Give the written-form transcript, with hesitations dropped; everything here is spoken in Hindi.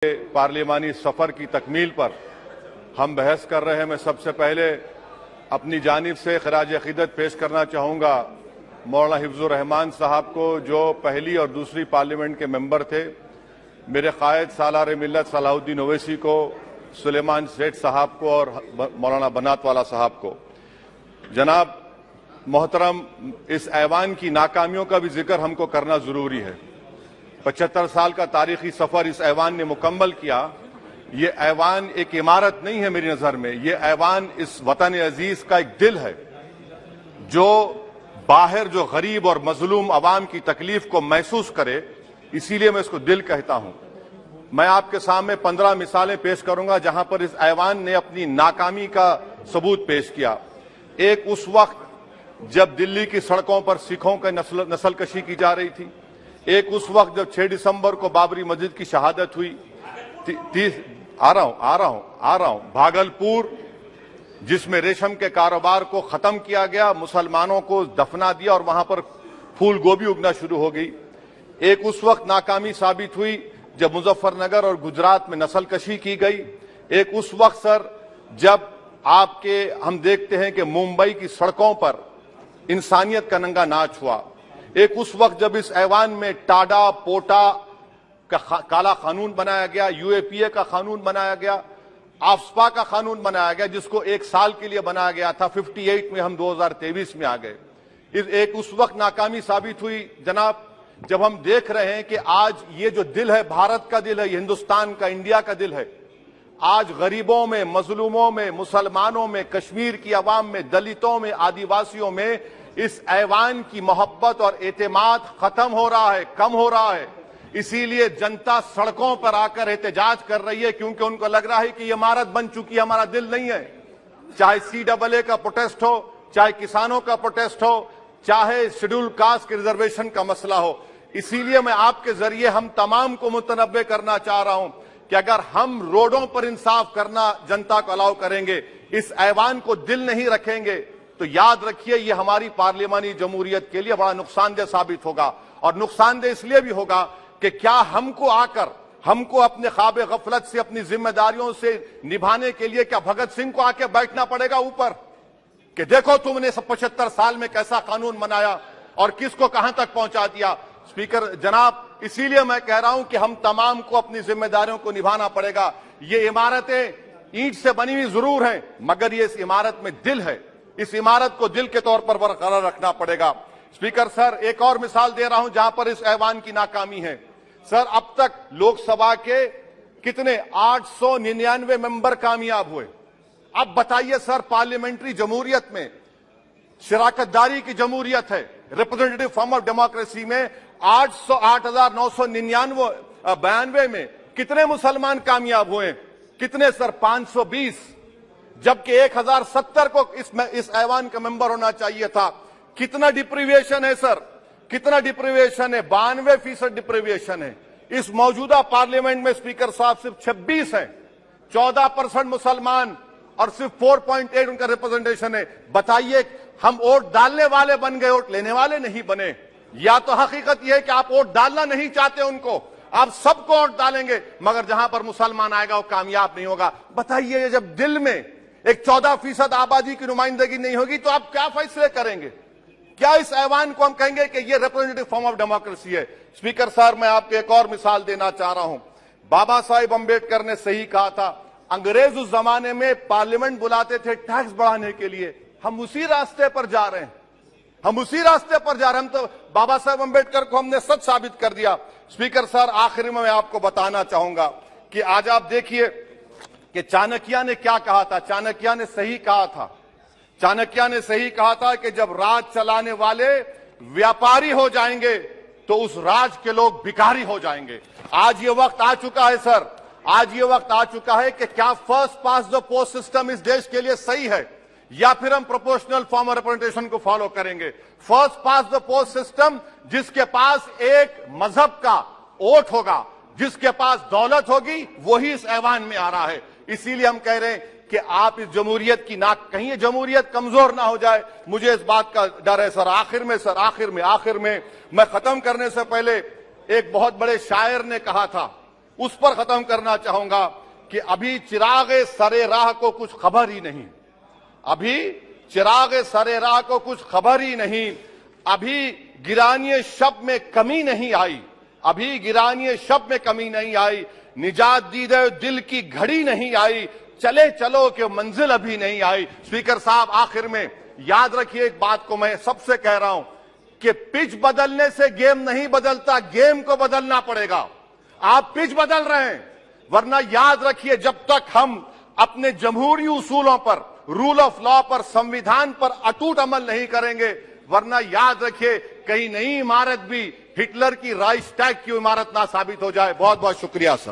पार्लिमानी सफर की तकमील पर हम बहस कर रहे हैं। मैं सबसे पहले अपनी जानिब से खराज अकीदत पेश करना चाहूँगा मौलाना हिफ्जुर रहमान साहब को, जो पहली और दूसरी पार्लियामेंट के मेंबर थे, मेरे कायद सालार मिल्लत सलाहुद्दीन ओवैसी को, सुलेमान सेठ साहब को और मौलाना बनात वाला साहब को। जनाब मोहतरम, इस ऐवान की नाकामियों का भी जिक्र हमको करना जरूरी है। 75 साल का तारीखी सफर इस ऐवान ने मुकम्मल किया। ये ऐवान एक इमारत नहीं है मेरी नजर में, ये ऐवान इस वतन अजीज का एक दिल है, जो बाहर जो गरीब और मजलूम अवाम की तकलीफ को महसूस करे, इसीलिए मैं इसको दिल कहता हूं। मैं आपके सामने 15 मिसालें पेश करूंगा जहां पर इस ऐवान ने अपनी नाकामी का सबूत पेश किया। एक उस वक्त जब दिल्ली की सड़कों पर सिखों की नस्लकशी की जा रही थी, एक उस वक्त जब 6 दिसंबर को बाबरी मस्जिद की शहादत हुई। आ रहा हूं भागलपुर, जिसमें रेशम के कारोबार को खत्म किया गया, मुसलमानों को दफना दिया और वहां पर फूल गोभी उगना शुरू हो गई। एक उस वक्त नाकामी साबित हुई जब मुजफ्फरनगर और गुजरात में नस्लकशी की गई। एक उस वक्त सर जब हम देखते हैं कि मुंबई की सड़कों पर इंसानियत का नंगा नाच हुआ। एक उस वक्त जब इस ऐवान में टाडा पोटा का काला कानून बनाया गया, यूएपीए का कानून बनाया गया, आफ्सपा का कानून बनाया गया, जिसको 1 साल के लिए बनाया गया था। 58 में हम 2023 में आ गए। एक उस वक्त नाकामी साबित हुई जनाब, जब हम देख रहे हैं कि आज ये जो दिल है, भारत का दिल है, हिंदुस्तान का, इंडिया का दिल है, आज गरीबों में, मजलूमों में, मुसलमानों में, कश्मीर की अवाम में, दलितों में, आदिवासियों में इस ऐवान की मोहब्बत और एतमाद खत्म हो रहा है, कम हो रहा है। इसीलिए जनता सड़कों पर आकर एहतजाज कर रही है, क्योंकि उनको लग रहा है कि ये इमारत बन चुकी है, हमारा दिल नहीं है। चाहे CAA का प्रोटेस्ट हो, चाहे किसानों का प्रोटेस्ट हो, चाहे शेड्यूल कास्ट के रिजर्वेशन का मसला हो। इसीलिए मैं आपके जरिए हम तमाम को मुतनब्बे करना चाह रहा हूं कि अगर हम रोडों पर इंसाफ करना जनता को अलाउ करेंगे, इस ऐवान को दिल नहीं रखेंगे, तो याद रखिए ये हमारी पार्लियामानी जमहूरियत के लिए बड़ा नुकसानदेह साबित होगा। और नुकसानदेह इसलिए भी होगा कि क्या हमको अपने ख्वाब गफलत से, अपनी जिम्मेदारियों से निभाने के लिए क्या भगत सिंह को आके बैठना पड़ेगा ऊपर कि देखो तुमने 75 साल में कैसा कानून बनाया और किसको कहां तक पहुंचा दिया। स्पीकर जनाब, इसीलिए मैं कह रहा हूं कि हम तमाम को अपनी जिम्मेदारियों को निभाना पड़ेगा। ये इमारतें ईंट से बनी हुई जरूर हैं, मगर ये इस इमारत में दिल है। इस इमारत को दिल के तौर पर बरकरार रखना पड़ेगा। स्पीकर सर, एक और मिसाल दे रहा हूं जहां पर इस ऐवान की नाकामी है। सर, अब तक लोकसभा के कितने 899 मेंबर कामयाब हुए। अब बताइए सर, पार्लियामेंट्री जमहूरियत में, शराकतदारी की जमहूरियत है, रिप्रेजेंटेटिव फॉर्म ऑफ डेमोक्रेसी में 8,992 में कितने मुसलमान कामयाब हुए? कितने सर? 520, जबकि 1070 को इस ऐवान का मेंबर होना चाहिए था। कितना डिप्रीविएशन है सर? कितना डिप्रीविएशन है? 92% डिप्रीविएशन है। इस मौजूदा पार्लियामेंट में स्पीकर साहब सिर्फ 26 हैं, 14% मुसलमान और सिर्फ 4.8 उनका रिप्रेजेंटेशन है। बताइए, हम वोट डालने वाले बन गए, वोट लेने वाले नहीं बने। या तो हकीकत यह है कि आप वोट डालना नहीं चाहते उनको, आप सबको वोट डालेंगे, मगर जहां पर मुसलमान आएगा वो कामयाब नहीं होगा। बताइए, जब दिल में एक 14% आबादी की नुमाइंदगी नहीं होगी तो आप क्या फैसले करेंगे? क्या इस ऐवान को हम कहेंगे कि ये रिप्रेजेंटेटिव फॉर्म ऑफ डेमोक्रेसी है? स्पीकर साहब, मैं आपको एक और मिसाल देना चाह रहा हूं। बाबा साहिब अम्बेडकर ने सही कहा था, अंग्रेज उस जमाने में पार्लियामेंट बुलाते थे टैक्स बढ़ाने के लिए। हम उसी रास्ते पर जा रहे हैं, हम तो बाबा साहब अम्बेडकर को हमने सच साबित कर दिया। स्पीकर सर, आखिर में मैं आपको बताना चाहूंगा कि आज आप देखिए कि चाणक्य ने क्या कहा था। चाणक्य ने सही कहा था। चाणक्य ने सही कहा था कि जब राज चलाने वाले व्यापारी हो जाएंगे तो उस राज के लोग भिखारी हो जाएंगे। आज ये वक्त आ चुका है सर, आज ये वक्त आ चुका है कि क्या first pass the post system इस देश के लिए सही है, या फिर हम प्रोपोर्शनल फॉर्म ऑफ रिप्रेजेंटेशन को फॉलो करेंगे। First pass the post system, जिसके पास एक मजहब का वोट होगा, जिसके पास दौलत होगी, वही इस ऐवान में आ रहा है। इसीलिए हम कह रहे हैं कि आप इस जमहूरियत की कहीं जमहूरियत कमजोर ना हो जाए, मुझे इस बात का डर है सर। आखिर में मैं खत्म करने से पहले, एक बहुत बड़े शायर ने कहा था, उस पर खत्म करना चाहूंगा कि अभी चिराग सरे राह को कुछ खबर ही नहीं, अभी चिराग सरे राह को कुछ खबर ही नहीं, अभी गिरानिए शब में कमी नहीं आई, अभी गिरानिए शब में कमी नहीं आई, निजात दीदे दिल की घड़ी नहीं आई, चले चलो कि मंजिल अभी नहीं आई। स्पीकर साहब, आखिर में याद रखिए एक बात को मैं सबसे कह रहा हूं कि पिच बदलने से गेम नहीं बदलता, गेम को बदलना पड़ेगा। आप पिच बदल रहे हैं, वरना याद रखिए जब तक हम अपने जमहूरी उसूलों पर, रूल ऑफ लॉ पर, संविधान पर अटूट अमल नहीं करेंगे, वरना याद रखिए कहीं नई इमारत भी हिटलर की राइक्सटैग की इमारत ना साबित हो जाए। बहुत बहुत शुक्रिया सर।